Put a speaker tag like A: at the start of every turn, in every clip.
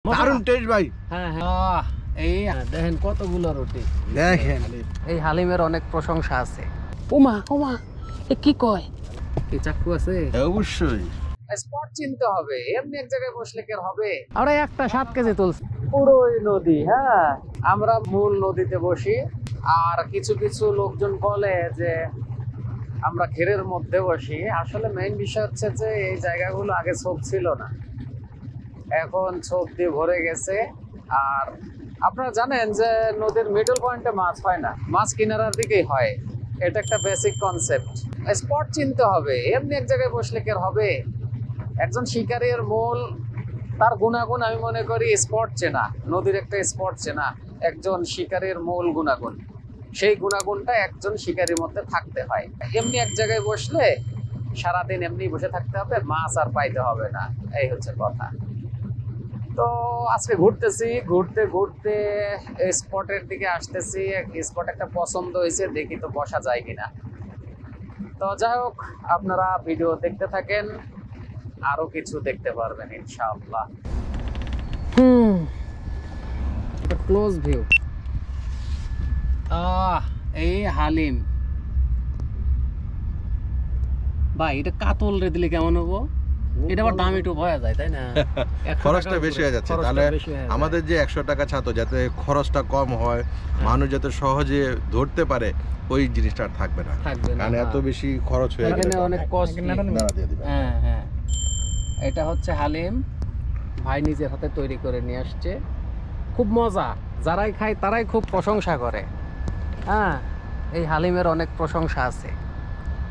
A: দারুণ টেস্ট ভাই।
B: হ্যাঁ হ্যাঁ, এই দেখেন কতগুলো রুটি।
A: দেখেন
B: এই হালিমের অনেক প্রশংসা আছে। ওমা ওমা, এ কি কয়? কি চাকু আছে?
A: অবশ্যই
B: স্পট চিনতে হবে, এমনি এক জায়গায় বসলে কি হবে? আমরা একটা 7 কেজি তুলছি, পুরোই নদী। হ্যাঁ, আমরা মূল নদীতে বসি। আর কিছু কিছু লোকজন বলে যে আমরা ঘেরের মধ্যে বসি। আসলে মেইন বিষয় হচ্ছে যে এই জায়গাগুলো আগে ছোপ ছিল না, এখন ছোপ দিয়ে ভরে গেছে। আর আপনারা জানেন যে নদীর মিডল পয়েন্টে মাছ হয় না, মাছ কিনারার দিকেই হয়। এটা একটা বেসিক কনসেপ্ট। স্পট চিনতে হবে, এমনি এক জায়গায় বসলে কি হবে? একজন শিকারীর মূল তার গুণাগুণ আমি মনে করি স্পট চেনা, নদীর একটা স্পট চেনা একজন শিকারীর মূল গুণাগুণ। সেই গুণাগুণটা একজন শিকারীর মধ্যে থাকতে হয়। এমনি এক জায়গায় বসলে সারাদিন এমনি বসে থাকতে হবে, মাছ আর পাইতে হবে না, এই হচ্ছে কথা। তো আজকে ঘুরতেছি, ঘুরতে ঘুরতে স্পটের দিকে আসতেছি। স্পট একটা পছন্দ হয়েছে, দেখি তো বসা যায় কিনা। তো যাই হোক, আপনারা ভিডিও দেখতে থাকেন, আরো কিছু দেখতে পারবেন ইনশাআল্লাহ। Close view. এই হালিম ভাই, এটা কাতল রে দিলে কেমন হবো? এটা আবার দাম একটু ভয়া যায়, তাই না?
A: খরচটা বেশি হয়ে যাচ্ছে। তাহলে আমাদের যে 100 টাকা ছাতো, যাতে খরচটা কম হয়, মানুষ যাতে সহজে ধরতে পারে, ওই জিনিসটা আর থাকবে না। কারণ এত বেশি খরচ হয়ে গেলে
B: অনেক কষ্ট। হ্যাঁ হ্যাঁ, এটা হচ্ছে হালিম, ভাই নিজের হাতে তৈরি করে নিয়ে আসছে। খুব মজা, যারাই খায় তারাই খুব প্রশংসা করে। হ্যাঁ, এই হালিমের অনেক প্রশংসা আছে।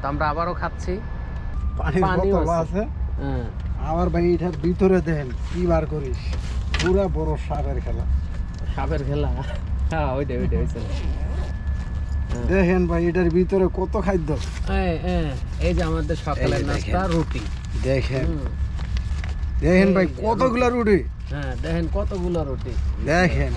B: তো আমরা আবারও খাচ্ছি। পানি আছে। হ্যাঁ,
A: আবার ভাই এটার ভিতরে দেন কি বার করিস, পুরা বড় সাপের খেলা।
B: সাপের খেলা? হ্যাঁ, ওইটা হয়েছে।
A: দেখেন ভাই এটার ভিতরে কত খাদ্য।
B: এই যে আমাদের সকালের নাস্তা, রুটি।
A: দেখেন দেখেন ভাই কতগুলা রুটি।
B: হ্যাঁ, দেখেন কতগুলো রুটি।
A: দেখেন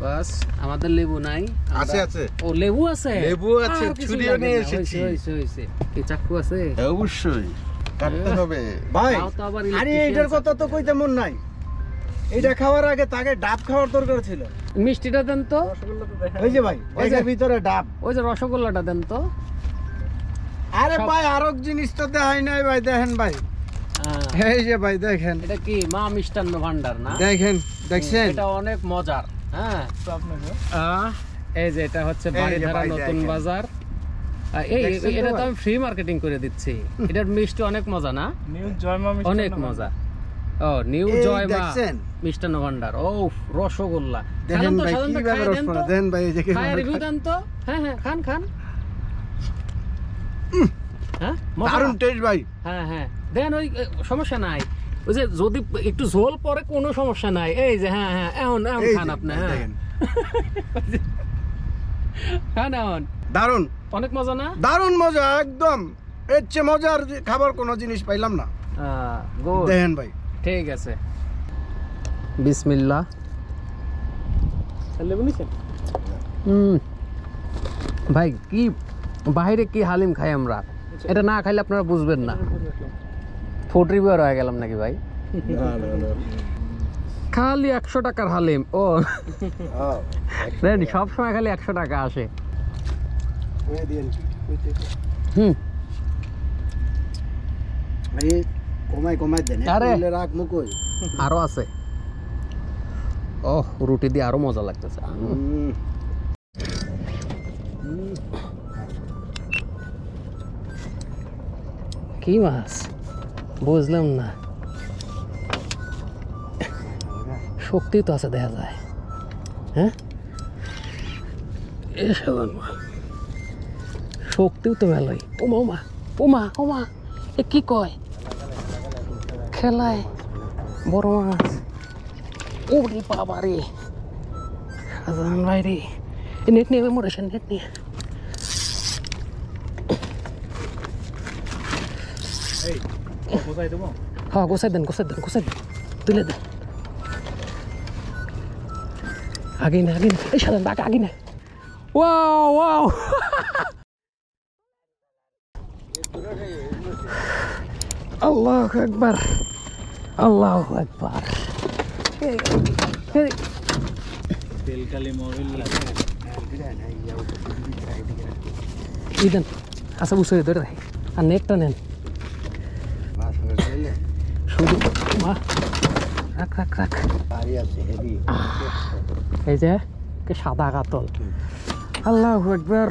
B: বাস, আমাদের লেবু নাই।
A: আছে আছে।
B: ও, লেবু আছে,
A: লেবু আছে, ছুরিও নিয়ে এসেছি।
B: হইছে। কি চাকু আছে?
A: অবশ্যই কাটতে হবে ভাই।
B: আরে
A: এইটার কথা তো কইতে মন নাই, এইটা খাওয়ার আগে তাকে ডাব খাওয়ার দরকার ছিল।
B: মিষ্টিটা দেন তো।
A: ওই যে ভাই, ওই যে ভিতরে ডাব,
B: ওই যে রসগোল্লাটা দেন তো।
A: আরে ভাই আরো জিনিস তো দেখাই নাই ভাই। দেখেন ভাই, এই যে ভাই দেখেন,
B: এটা কি মা মিষ্টান্ন ভান্ডার না?
A: দেখেন, দেখছেন,
B: এটা অনেক মজার। হ্যাঁ, এই যে এটা হচ্ছে বাড়িধারা নতুন বাজার। এটা তো আমি ফ্রি মার্কেটিং করে দিচ্ছি। এটার মিষ্টি অনেক মজা না?
C: নিউ জয়মা
B: অনেক মজা। ও, নিউ জয়মা মিষ্টান্ন ভান্ডার। ও, রসগোল্লা
A: দেখেন ভাই কিভাবে রসগোল্লা দেন ভাই, এই যে
B: খায় রিভিউ দেন তো। হ্যাঁ হ্যাঁ, খান খান। হ্যাঁ,
A: দারুণ টেস্ট ভাই।
B: হ্যাঁ হ্যাঁ, দেন, ওই সমস্যা নাই। ওই যে যদি একটু ঝোল পরে কোনো সমস্যা নাই। এই যে হ্যাঁ হ্যাঁ, এখন খান আপনি। হ্যাঁ, খান এখন।
A: দারুণ,
B: অনেক মজা না?
A: দারুণ মজা একদম। এর চেয়ে মজার খাবার কোনো জিনিস পাইলাম না। দেখেন ভাই,
B: ঠিক আছে, বিসমিল্লাহ। ভাই কি বাইরে কি হালিম খাই আমরা, এটা না খাইলে আপনারা বুঝবেন না। ফুড রিভিউয়ার হয়ে গেলাম নাকি ভাই? খালি 100 টাকার হালিম। ও সব সময় খালি 100 টাকা আসে। আরো আছে। ও, রুটি দিয়ে আরো মজা লাগতেছে। কি মাছ বুঝলাম না, শক্তি তো আছে দেখা যায়। হ্যাঁ, শক্তিও তো ভালোই। ওমা ওমা ওমা ওমা, এ কি কয়? খেলায় বড় মাছ। ওরে বাবা রে, শাহজাহান ভাই রে, নেট নিয়ে মোটেশন, নেট নিয়ে। হ্যাঁ, গোসাই দেন, তুলে দেন। আগে না, এই সাধারণ বাঘ আগে না। ওয়াও ওয়াও, আল্লাহু আকবার। আল্লাহু আকবার। ইদেন আচ্ছা বুঝে ধরে রাখ আর নেটটা নেন শুধু রাখ রাখ রাখ। এই যে সাদা কাতল। আল্লাহু আকবার।